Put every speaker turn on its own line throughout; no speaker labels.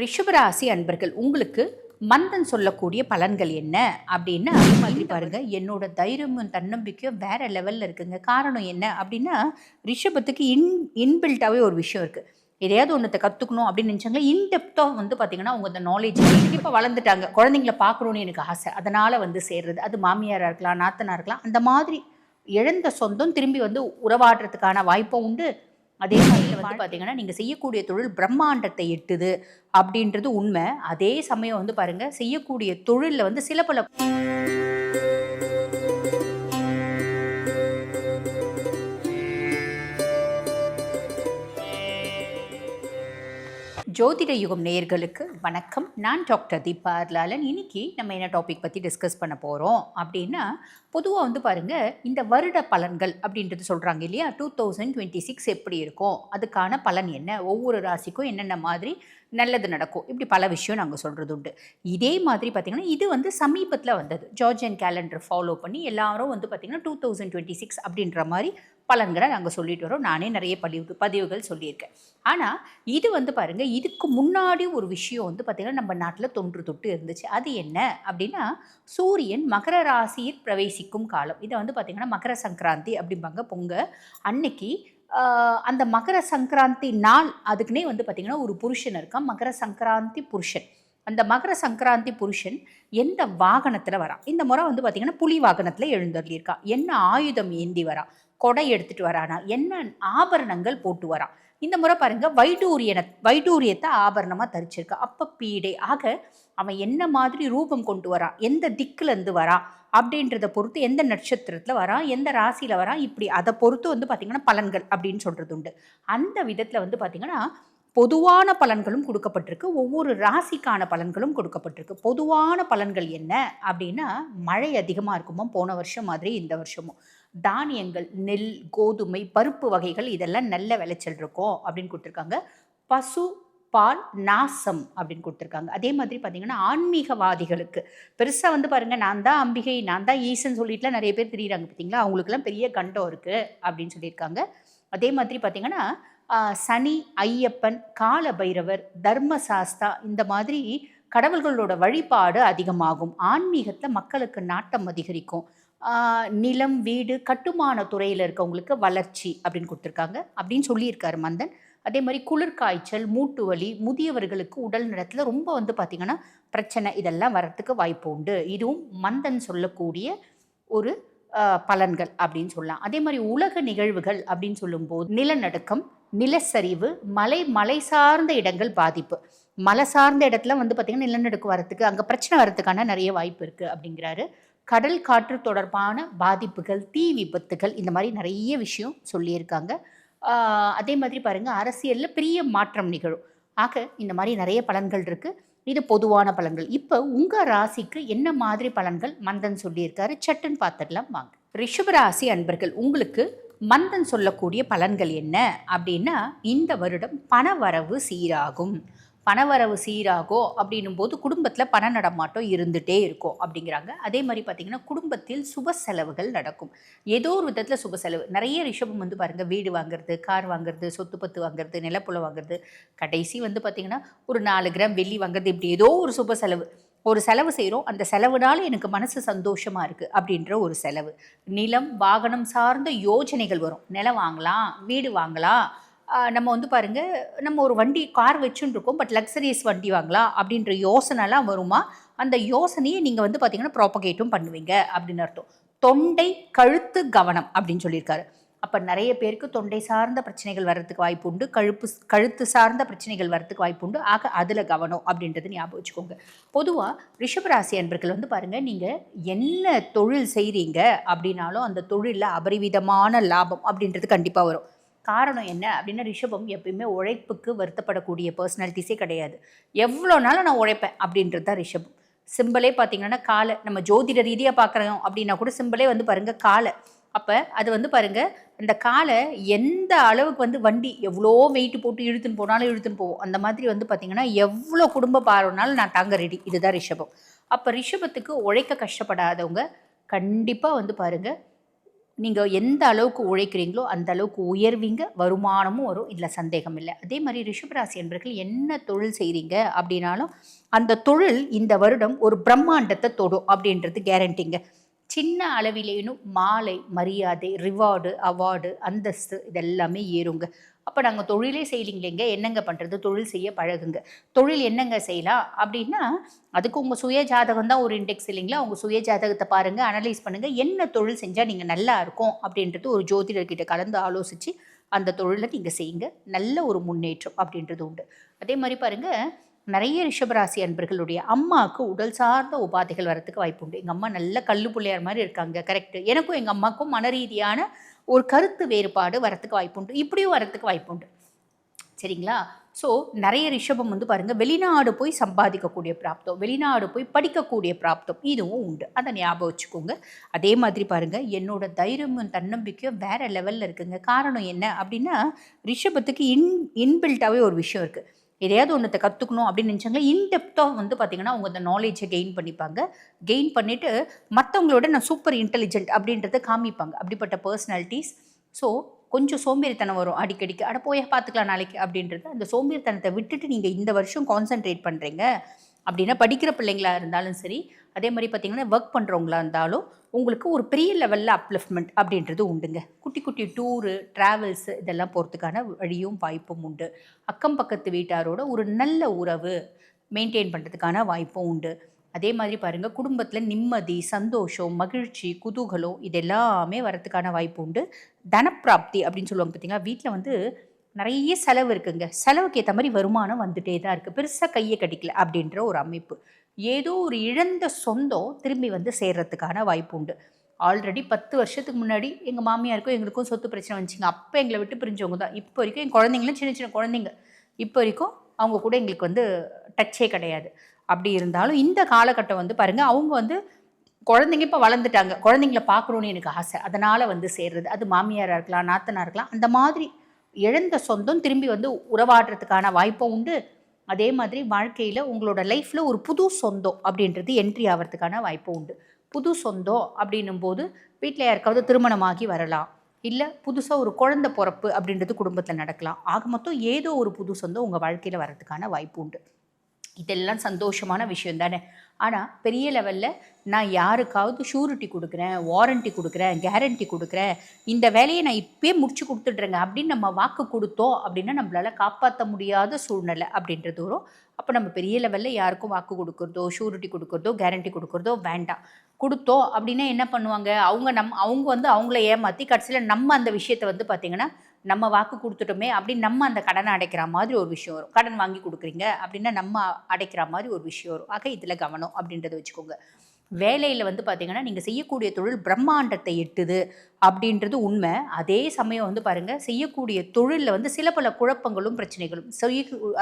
ரிஷபராசி அன்பர்கள் உங்களுக்கு மந்தன் சொல்லக்கூடிய பலன்கள் என்ன அப்படின்னு அதே மாதிரி பாருங்க. என்னோட தைரியமும் தன்னம்பிக்கையும் வேற லெவல்ல இருக்குங்க. காரணம் என்ன அப்படின்னா, ரிஷபத்துக்கு இன்பில்ட்டாவே ஒரு விஷயம் இருக்கு. எதையாவது ஒன்றத்தை கற்றுக்கணும் அப்படின்னு நினச்சாங்களே, இன்டெப்த்தாக வந்து பார்த்தீங்கன்னா அவங்க அந்த நாலேஜ் இப்போ வளர்ந்துட்டாங்க. குழந்தைங்கள பார்க்கணுன்னு எனக்கு ஆசை, அதனால் வந்து சேர்றது. அது மாமியாராக இருக்கலாம், நாத்தனாக இருக்கலாம். அந்த மாதிரி இழந்த சொந்தம் திரும்பி வந்து உறவாடுறதுக்கான வாய்ப்பும் உண்டு. அதே மாதிரி வந்து பார்த்தீங்கன்னா, நீங்க செய்யக்கூடிய தொழில் பிரம்மாண்டத்தை எட்டுது அப்படின்றது உண்மை. அதே சமயம் வந்து பாருங்க, செய்யக்கூடிய தொழில்ல வந்து சில பல ஜோதிட யுகம் நேயர்களுக்கு வணக்கம். நான் டாக்டர் தீபா லாலன். இன்னைக்கு நம்ம என்ன டாபிக் பற்றி டிஸ்கஸ் பண்ண போகிறோம் அப்படின்னா, பொதுவாக வந்து பாருங்கள், இந்த வருட பலன்கள் அப்படின்றது சொல்கிறாங்க இல்லையா, 2026 எப்படி இருக்கும், அதுக்கான பலன் என்ன, ஒவ்வொரு ராசிக்கும் என்னென்ன மாதிரி நல்லது நடக்கும், இப்படி பல விஷயம் நாங்கள் சொல்கிறது உண்டு. இதே மாதிரி பார்த்திங்கன்னா, இது வந்து சமீபத்தில் வந்தது. ஜார்ஜியன் கேலண்டர் ஃபாலோ பண்ணி எல்லாரும் வந்து பார்த்திங்கன்னா 2026 அப்படின்ற மாதிரி பலன்களை நாங்கள் சொல்லிட்டு வரோம். நானே நிறைய பதிவுகள் சொல்லியிருக்கேன். ஆனால் இது வந்து பாருங்கள், இதுக்கு முன்னாடி ஒரு விஷயம் வந்து பார்த்திங்கன்னா நம்ம நாட்டில் தொன்று தொட்டு இருந்துச்சு. அது என்ன அப்படின்னா, சூரியன் மகர ராசியில் பிரவேசிக்கும் காலம். இதை வந்து பார்த்திங்கன்னா மகர சங்கராந்தி அப்படிம்பாங்க. அன்னைக்கு அந்த மகர சங்கராந்தி நாள் அதுக்குன்னே வந்து பார்த்திங்கன்னா ஒரு புருஷன் இருக்கான், மகர சங்கராந்தி புருஷன். அந்த மகர சங்கராந்தி புருஷன் எந்த வாகனத்தில் வரான்? இந்த முறை வந்து பார்த்திங்கன்னா புலி வாகனத்தில் எழுந்தருளியிருக்கான். என்ன ஆயுதம் ஏந்தி வரான்? கொடை எடுத்துட்டு வரானா? என்ன ஆபரணங்கள் போட்டு வரான்? இந்த முறை பாருங்க, வைடூரியத்தை ஆபரணமாக தரிச்சிருக்கா. அப்போ பீடை ஆக அவன் என்ன மாதிரி ரூபம் கொண்டு வரான், எந்த திக்குலேருந்து வரான் அப்படின்றத பொறுத்து, எந்த நட்சத்திரத்தில் வரான், எந்த ராசியில் வரான், இப்படி அதை பொறுத்து வந்து பார்த்திங்கன்னா பலன்கள் அப்படின்னு சொல்கிறது உண்டு. அந்த விதத்தில் வந்து பார்த்திங்கன்னா பொதுவான பலன்களும் கொடுக்கப்பட்டிருக்கு, ஒவ்வொரு ராசிக்கான பலன்களும் கொடுக்கப்பட்டிருக்கு. பொதுவான பலன்கள் என்ன அப்படின்னா, மழை அதிகமாக இருக்குமோ போன வருஷம் மாதிரி இந்த வருஷமும். தானியங்கள், நெல், கோதுமை, பருப்பு வகைகள் இதெல்லாம் நல்ல விளைச்சல் இருக்கும் அப்படின்னு கொடுத்துருக்காங்க. பசு பால் நாசம் அப்படின்னு கொடுத்துருக்காங்க. அதே மாதிரி பார்த்தீங்கன்னா ஆன்மீகவாதிகளுக்கு பெருசாக வந்து பாருங்கள், நான் தான் அம்பிகை, நான் தான் ஈசன் சொல்லிட்டுலாம் நிறைய பேர் தெரியுறாங்க பார்த்தீங்களா, அவங்களுக்குலாம் பெரிய கண்டம் இருக்குது அப்படின்னு சொல்லியிருக்காங்க. அதே மாதிரி பார்த்தீங்கன்னா சனி, ஐயப்பன், கால பைரவர், தர்மசாஸ்தா இந்த மாதிரி கடவுள்களோட வழிபாடு அதிகமாகும். ஆன்மீகத்தில் மக்களுக்கு நாட்டம் அதிகரிக்கும். நிலம், வீடு, கட்டுமான துறையில் இருக்கவங்களுக்கு வளர்ச்சி அப்படின்னு கொடுத்துருக்காங்க அப்படின்னு சொல்லியிருக்காரு மந்தன். அதே மாதிரி குளிர்காய்ச்சல், மூட்டு வலி, முதியவர்களுக்கு உடல் நலத்தில் ரொம்ப வந்து பார்த்திங்கன்னா பிரச்சனை, இதெல்லாம் வரத்துக்கு வாய்ப்பு உண்டு. இதுவும் மந்தன் சொல்லக்கூடிய ஒரு பலன்கள் அப்படின்னு சொல்லலாம். அதே மாதிரி உலக நிகழ்வுகள் அப்படின்னு சொல்லும்போது நிலநடுக்கம், நிலச்சரிவு, மலை சார்ந்த இடங்கள் பாதிப்பு. மலை சார்ந்த இடத்துல வந்து பார்த்திங்கன்னா நிலநடுக்கம் வரத்துக்கு, அங்கே பிரச்சனை வரத்துக்கான நிறைய வாய்ப்பு இருக்குது அப்படிங்கிறாரு. கடல் காற்று தொடர்பான பாதிப்புகள், தீ விபத்துகள், இந்த மாதிரி நிறைய விஷயம் சொல்லியிருக்காங்க. அதே மாதிரி பாருங்கள், அரசியலில் பெரிய மாற்றம் நிகழும். ஆக இந்த மாதிரி நிறைய பலன்கள் இருக்குது. இது பொதுவான பலன்கள். இப்போ உங்கள் ராசிக்கு என்ன மாதிரி பலன்கள் மந்தன் சொல்லியிருக்காரு, சட்டுன்னு பார்த்துடலாம் வாங்க. ரிஷபராசி அன்பர்கள் உங்களுக்கு மந்தன் சொல்லக்கூடிய பலன்கள் என்ன அப்படின்னா, இந்த வருடம் பணவரவு சீராகும். பணவரவு சீராகும் அப்படின்னும் போது குடும்பத்தில் பண நடமாட்டம் இருந்துகிட்டே இருக்கும் அப்படிங்கிறாங்க. அதே மாதிரி பார்த்திங்கன்னா குடும்பத்தில் சுப செலவுகள் நடக்கும். ஏதோ ஒரு விதத்தில் சுப செலவு. நிறைய ரிஷபம் வந்து பாருங்கள், வீடு வாங்குறது, கார் வாங்குறது, சொத்து பத்து வாங்குறது, நிலப்புல வாங்குறது, கடைசி வந்து பார்த்திங்கன்னா ஒரு 4 கிராம் வெள்ளி வாங்குறது, இப்படி ஏதோ ஒரு சுப செலவு. ஒரு செலவு செய்கிறோம், அந்த செலவுனால எனக்கு மனசு சந்தோஷமாக இருக்குது அப்படின்ற ஒரு செலவு. நிலம், வாகனம் சார்ந்த யோஜனைகள் வரும். நிலம் வாங்கலாம், வீடு வாங்கலாம். நம்ம வந்து பாருங்கள், நம்ம ஒரு வண்டி, கார் வச்சுன்னு இருக்கோம், பட் லக்ஸரியஸ் வண்டி வாங்கலாம் அப்படின்ற யோசனைலாம் வருமா? அந்த யோசனையை நீங்கள் வந்து பார்த்திங்கன்னா ப்ராப்பகேட்டும் பண்ணுவீங்க அப்படின்னு அர்த்தம். தொண்டை, கழுத்து கவனம் அப்படின்னு சொல்லியிருக்காரு. அப்போ நிறைய பேருக்கு தொண்டை சார்ந்த பிரச்சனைகள் வர்றதுக்கு வாய்ப்பு உண்டு, கழுத்து சார்ந்த பிரச்சனைகள் வர்றதுக்கு வாய்ப்பு உண்டு. ஆக அதில் கவனம் அப்படின்றது ஞாபகம் வச்சுக்கோங்க. பொதுவாக ரிஷபராசி அன்பர்கள் வந்து பாருங்கள், நீங்கள் என்ன தொழில் செய்கிறீங்க அப்படின்னாலும் அந்த தொழிலில் அபரிவிதமான லாபம் அப்படின்றது கண்டிப்பாக வரும். காரணம் என்ன அப்படின்னா, ரிஷபம் எப்பயுமே உழைப்புக்கு வருத்தப்படக்கூடிய பர்சனாலிட்டிஸே கிடையாது. எவ்வளோ நாளும் நான் உழைப்பேன் அப்படின்றது தான் ரிஷபம். சிம்பிளே பார்த்திங்கன்னா காலை, நம்ம ஜோதிட ரீதியாக பார்க்குறோம் அப்படின்னா கூட சிம்பிளே வந்து பாருங்கள் காலை. அப்போ அது வந்து பாருங்கள், அந்த காலை எந்த அளவுக்கு வந்து வண்டி எவ்வளோ வெயிட்டு போட்டு இழுத்துன்னு போனாலும் இழுத்துன்னு போவோம். அந்த மாதிரி வந்து பார்த்திங்கன்னா எவ்வளோ குடும்ப பாரம்னாலும் நான் தாங்க ரெடி. இதுதான் ரிஷபம். அப்போ ரிஷபத்துக்கு உழைக்க கஷ்டப்படாதவங்க கண்டிப்பாக வந்து பாருங்கள் நீங்கள் எந்த அளவுக்கு உழைக்கிறீங்களோ அந்த அளவுக்கு உயர்வீங்க, வருமானமும் வரும், இதில் சந்தேகம் இல்லை. அதே மாதிரி ரிஷபராசி என்பர்கள் என்ன தொழில் செய்கிறீங்க அப்படின்னாலும் அந்த தொழில் இந்த வருடம் ஒரு பிரம்மாண்டத்தை தொடும் அப்படின்றது கேரண்டிங்க. சின்ன அளவிலேனும் மாலை, மரியாதை, ரிவார்டு, அவார்டு, அந்தஸ்து இதெல்லாமே ஏறுங்க. அப்போ நாங்கள் தொழிலே செய்யலிங்களேங்க, என்னங்க பண்ணுறது? தொழில் செய்ய பழகுங்க. தொழில் என்னங்க செய்யலாம் அப்படின்னா, அதுக்கு உங்கள் சுய ஜாதகம் தான் ஒரு இண்டெக்ஸ் இல்லைங்களா? உங்கள் சுய ஜாதகத்தை பாருங்கள், அனலைஸ் பண்ணுங்கள். என்ன தொழில் செஞ்சால் நீங்கள் நல்லா இருக்கும் அப்படின்றது ஒரு ஜோதிடர்கிட்ட கலந்து ஆலோசித்து அந்த தொழிலை நீங்கள் செய்யுங்க. நல்ல ஒரு முன்னேற்றம் அப்படின்றது உண்டு. அதே மாதிரி பாருங்கள், நிறைய ரிஷபராசி அன்பர்களுடைய அம்மாவுக்கு உடல் சார்ந்த உபாதைகள் வரத்துக்கு வாய்ப்பு உண்டு. எங்கள் அம்மா நல்ல கல்லு பிள்ளையார் மாதிரி இருக்காங்க, கரெக்டு. எனக்கும் எங்கள் அம்மாவுக்கும் மனரீதியான ஒரு கருத்து வேறுபாடு வரத்துக்கு வாய்ப்பு உண்டு. இப்படியும் வரத்துக்கு வாய்ப்பு உண்டு, சரிங்களா? ஸோ நிறைய ரிஷபம் வந்து பாருங்கள், வெளிநாடு போய் சம்பாதிக்கக்கூடிய பிராப்தம், வெளிநாடு போய் படிக்கக்கூடிய பிராப்தம் இதுவும் உண்டு. அதை ஞாபகம் வச்சுக்கோங்க. அதே மாதிரி பாருங்கள், என்னோட தைரியமும் தன்னம்பிக்கையும் வேறு லெவலில் இருக்குங்க. காரணம் என்ன அப்படின்னா, ரிஷபத்துக்கு இன்பில்ட்டாகவே ஒரு விஷயம் இருக்குது. எதையாவது ஒன்றத்தை கற்றுக்கணும் அப்படின்னு நினச்சாங்களா, இன்டெப்த்தாக வந்து பார்த்திங்கன்னா அவங்க அந்த நாலேஜை கெயின் பண்ணிப்பாங்க. கெயின் பண்ணிவிட்டு மற்றவங்களோட நான் சூப்பர் இன்டெலிஜென்ட் அப்படின்றத காமிப்பாங்க. அப்படிப்பட்ட பர்சனாலிட்டிஸ். ஸோ கொஞ்சம் சோம்பேறித்தனம் வரும் அடிக்கடிக்கு, அட போய் பார்த்துக்கலாம் நாளைக்கு அப்படின்றது. அந்த சோம்பேறித்தனத்தை விட்டுட்டு நீங்கள் இந்த வருஷம் கான்சென்ட்ரேட் பண்ணுறீங்க அப்படின்னா, படிக்கிற பிள்ளைங்களா இருந்தாலும் சரி, அதே மாதிரி பார்த்திங்கன்னா ஒர்க் பண்ணுறவங்களா இருந்தாலும் உங்களுக்கு ஒரு பெரிய லெவலில் அப்லிஃப்ட்மெண்ட் அப்படின்றது உண்டுங்க. குட்டி குட்டி டூரு, ட்ராவல்ஸு இதெல்லாம் போகிறதுக்கான வழியும் வாய்ப்பும் உண்டு. அக்கம் பக்கத்து வீட்டாரோட ஒரு நல்ல உறவு மெயின்டைன் பண்ணுறதுக்கான வாய்ப்பும் உண்டு. அதே மாதிரி பாருங்கள், குடும்பத்தில் நிம்மதி, சந்தோஷம், மகிழ்ச்சி, குதூகலம் இதெல்லாமே வரத்துக்கான வாய்ப்பு உண்டு. தனப்பிராப்தி அப்படின்னு சொல்லுவாங்க பார்த்தீங்களா, வீட்டில் வந்து நிறைய செலவு இருக்குங்க, செலவுக்கு ஏற்ற மாதிரி வருமானம் வந்துட்டே தான் இருக்குது, பெருசாக கையை கடிக்கல அப்படின்ற ஒரு அமைப்பு. ஏதோ ஒரு இழந்த சொந்தம் திரும்பி வந்து சேர்றதுக்கான வாய்ப்பு உண்டு. ஆல்ரெடி 10 வருஷத்துக்கு முன்னாடி எங்கள் மாமியாருக்கும் எங்களுக்கும் சொத்து பிரச்சனை வந்துச்சுங்க. அப்போ எங்களை விட்டு பிரிஞ்சவங்க தான். இப்போ வரைக்கும் என் குழந்தைங்களும் சின்ன சின்ன குழந்தைங்க, இப்போ வரைக்கும் அவங்க கூட எங்களுக்கு வந்து டச்சே கிடையாது. அப்படி இருந்தாலும் இந்த காலகட்டம் வந்து பாருங்கள், அவங்க வந்து குழந்தைங்க இப்போ வளர்ந்துட்டாங்க, குழந்தைங்கள பார்க்கணுன்னு எனக்கு ஆசை, அதனால் வந்து சேர்றது. அது மாமியாராக இருக்கலாம், நாத்தனாக இருக்கலாம். அந்த மாதிரி இழந்த சொந்தம் திரும்பி வந்து உறவாடுறதுக்கான வாய்ப்பும் உண்டு. அதே மாதிரி வாழ்க்கையில் உங்களோட லைஃப்பில் ஒரு புது சொந்தம் அப்படின்றது என்ட்ரி ஆகிறதுக்கான வாய்ப்பு உண்டு. புது சொந்தம் அப்படின்னும் போது வீட்டில் யாருக்காவது திருமணமாகி வரலாம், இல்லை புதுசாக ஒரு குழந்தை பிறப்பு அப்படின்றது குடும்பத்தில் நடக்கலாம். ஆக மொத்தம் ஏதோ ஒரு புது சொந்தம் உங்கள் வாழ்க்கையில் வர்றதுக்கான வாய்ப்பு உண்டு. இதெல்லாம் சந்தோஷமான விஷயம் தானே. ஆனால் பெரிய லெவலில் நான் யாருக்காவது ஷூரிட்டி கொடுக்குறேன், வாரண்ட்டி கொடுக்குறேன், கேரண்டி கொடுக்குறேன், இந்த வேலையை நான் இப்போயே முடிச்சு கொடுத்துட்றேங்க அப்படின்னு நம்ம வாக்கு கொடுத்தோம் அப்படின்னா நம்மளால் காப்பாற்ற முடியாத சூழ்நிலை அப்படின்றது வரும். அப்போ நம்ம பெரிய லெவலில் யாருக்கும் வாக்கு கொடுக்குறதோ, ஷூரிட்டி கொடுக்குறதோ, கேரண்டி கொடுக்குறதோ வேண்டாம். கொடுத்தோம் அப்படின்னா என்ன பண்ணுவாங்க, அவங்க வந்து அவங்கள ஏமாற்றி கடைசியில் நம்ம அந்த விஷயத்தை வந்து பார்த்திங்கன்னா, நம்ம வாக்கு கொடுத்துட்டோமே அப்படின்னு நம்ம அந்த கடனை அடைக்கிற மாதிரி ஒரு விஷயம் வரும். கடன் வாங்கி கொடுக்குறீங்க அப்படின்னா நம்ம அடைக்கிற மாதிரி ஒரு விஷயம் வரும். ஆக இதில் கவனம் அப்படின்றத வச்சுக்கோங்க. வேலையில் வந்து பார்த்திங்கன்னா, நீங்கள் செய்யக்கூடிய தொழில் பிரம்மாண்டத்தை எட்டுது அப்படின்றது உண்மை. அதே சமயம் வந்து பாருங்கள், செய்யக்கூடிய தொழிலில் வந்து சில பல குழப்பங்களும் பிரச்சனைகளும்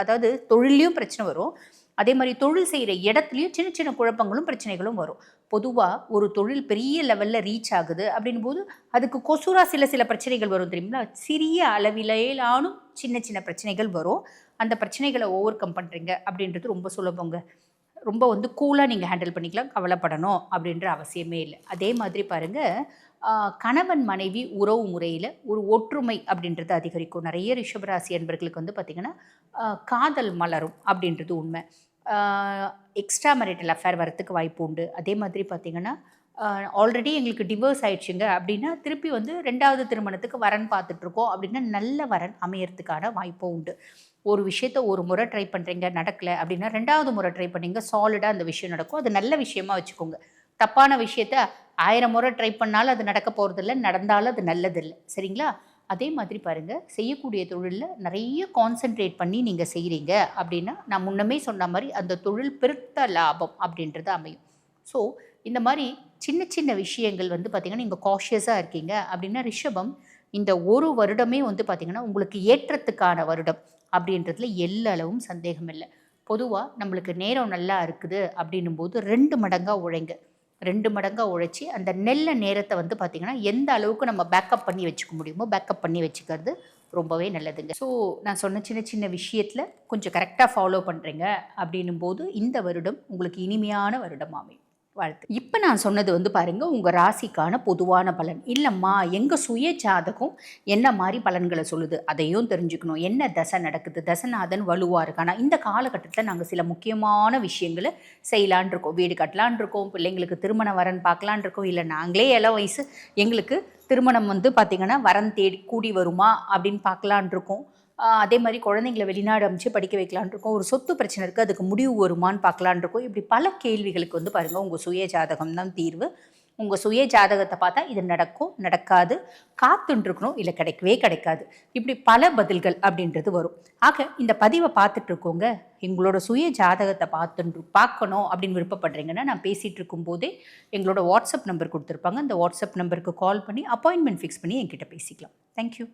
அதாவது தொழிலையும் பிரச்சனை வரும். அதே மாதிரி தொழில் செய்கிற இடத்துலையும் சின்ன சின்ன குழப்பங்களும் பிரச்சனைகளும் வரும். பொதுவாக ஒரு தொழில் பெரிய லெவலில் ரீச் ஆகுது அப்படின் போது அதுக்கு கொசுராக சில பிரச்சனைகள் வரும் தெரியுங்களா. சிறிய அளவிலேயானும் சின்ன சின்ன பிரச்சனைகள் வரும். அந்த பிரச்சனைகளை ஓவர் கம் பண்ணுறீங்க அப்படின்றது ரொம்ப சுலபங்க. ரொம்ப வந்து கூலாக நீங்கள் ஹேண்டில் பண்ணிக்கலாம், கவலைப்படணும் அப்படின்ற அவசியமே இல்லை. அதே மாதிரி பாருங்கள், கணவன் மனைவி உறவு முறையில் ஒரு ஒற்றுமை அப்படின்றது அதிகரிக்கும். நிறைய ரிஷபராசி அன்பர்களுக்கு வந்து பார்த்திங்கன்னா காதல் மலரும் அப்படின்றது உண்மை. எக்ஸ்ட்ரா மேரிட்டல் அஃபேர் வரத்துக்கு வாய்ப்பு உண்டு. அதே மாதிரி பார்த்திங்கன்னா, ஆல்ரெடி எங்களுக்கு டிவோர்ஸ் ஆயிடுச்சுங்க அப்படின்னா திருப்பி வந்து 2வது திருமணத்துக்கு வரன் பார்த்துட்ருக்கோம் அப்படின்னா நல்ல வரன் அமையறதுக்கான வாய்ப்பும் உண்டு. ஒரு விஷயத்த ஒரு முறை ட்ரை பண்ணுறீங்க, நடக்கலை அப்படின்னா 2வது முறை ட்ரை பண்ணிங்க, சாலிடாக அந்த விஷயம் நடக்கும். அது நல்ல விஷயமா வச்சுக்கோங்க. தப்பான விஷயத்த 1000 முறை ட்ரை பண்ணாலும் அது நடக்க போகிறதில்ல, நடந்தாலும் அது நல்லதில்லை, சரிங்களா. அதே மாதிரி பாருங்கள், செய்யக்கூடிய தொழிலில் நிறைய கான்சென்ட்ரேட் பண்ணி நீங்கள் செய்கிறீங்க அப்படின்னா நான் முன்னமே சொன்ன மாதிரி அந்த தொழில் பெருத்த லாபம் அப்படின்றது அமையும். ஸோ இந்த மாதிரி சின்ன சின்ன விஷயங்கள் வந்து பார்த்திங்கன்னா நீங்கள் காஷியஸாக இருக்கீங்க அப்படின்னா ரிஷபம் இந்த ஒரு வருடமே வந்து பார்த்திங்கன்னா உங்களுக்கு ஏற்றத்துக்கான வருடம் அப்படின்றதுல எல்லளவும் சந்தேகம் இல்லை. பொதுவாக நம்மளுக்கு நேரம் நல்லா இருக்குது அப்படின்னும் போது 2 மடங்காக உழைங்க. 2 மடங்காக உழைச்சி அந்த நெல்ல நேரத்தை வந்து பார்த்திங்கன்னா எந்த அளவுக்கு நம்ம பேக்கப் பண்ணி வச்சுக்க முடியுமோ பேக்கப் பண்ணி வச்சுக்கிறது ரொம்பவே நல்லதுங்க. ஸோ நான் சொன்ன சின்ன சின்ன விஷயத்தில் கொஞ்சம் கரெக்டாக ஃபாலோ பண்ணுறீங்க அப்படின்னும் போது இந்த வருடம் உங்களுக்கு இனிமையான வருடம் அமையும். வாழ்த்து. இப்போ நான் சொன்னது வந்து பாருங்கள் உங்கள் ராசிக்கான பொதுவான பலன். இல்லைம்மா எங்கள் சுய ஜாதகம் என்ன மாதிரி பலன்களை சொல்லுது அதையும் தெரிஞ்சுக்கணும். என்ன தசை நடக்குது, தசநாதன் வலுவாக இருக்கானா, இந்த காலகட்டத்தில் நாங்கள் சில முக்கியமான விஷயங்களை செய்யலான் இருக்கோம். வீடு கட்டலான் இருக்கோம், பிள்ளைங்களுக்கு திருமண வரன் பார்க்கலான் இருக்கோம், இல்லை நாங்களே இளம் வயசு எங்களுக்கு திருமணம் வந்து பார்த்திங்கன்னா வரன் தேடி கூடி வருமா அப்படின்னு பார்க்கலான் இருக்கோம். அதே மாதிரி குழந்தைங்களை வெளிநாடு அமைச்சு படிக்க வைக்கலான் இருக்கோம். ஒரு சொத்து பிரச்சனை இருக்குது, அதுக்கு முடிவு வருமானு பார்க்கலான் இருக்கோம். இப்படி பல கேள்விகளுக்கு வந்து பாருங்கள் உங்கள் சுய ஜாதகம் தான் தீர்வு. உங்கள் சுய ஜாதகத்தை பார்த்தா இது நடக்கும், நடக்காது, காத்துன்ட்ருக்கணும், இல்லை கிடைக்கவே கிடைக்காது, இப்படி பல பதில்கள் அப்படின்றது வரும். ஆக இந்த பதிவை பார்த்துட்டு இருக்கோங்க, எங்களோட சுய ஜாதகத்தை பார்க்கணும் அப்படின்னு விருப்பப்படுறீங்கன்னா நான் பேசிகிட்டு இருக்கும்போதே எங்களோட வாட்ஸ்அப் நம்பர் கொடுத்துருப்பாங்க. அந்த வாட்ஸ்அப் நம்பருக்கு கால் பண்ணி அப்பாயின்மெண்ட் ஃபிக்ஸ் பண்ணி என்கிட்ட பேசிக்கலாம். தேங்க்யூ.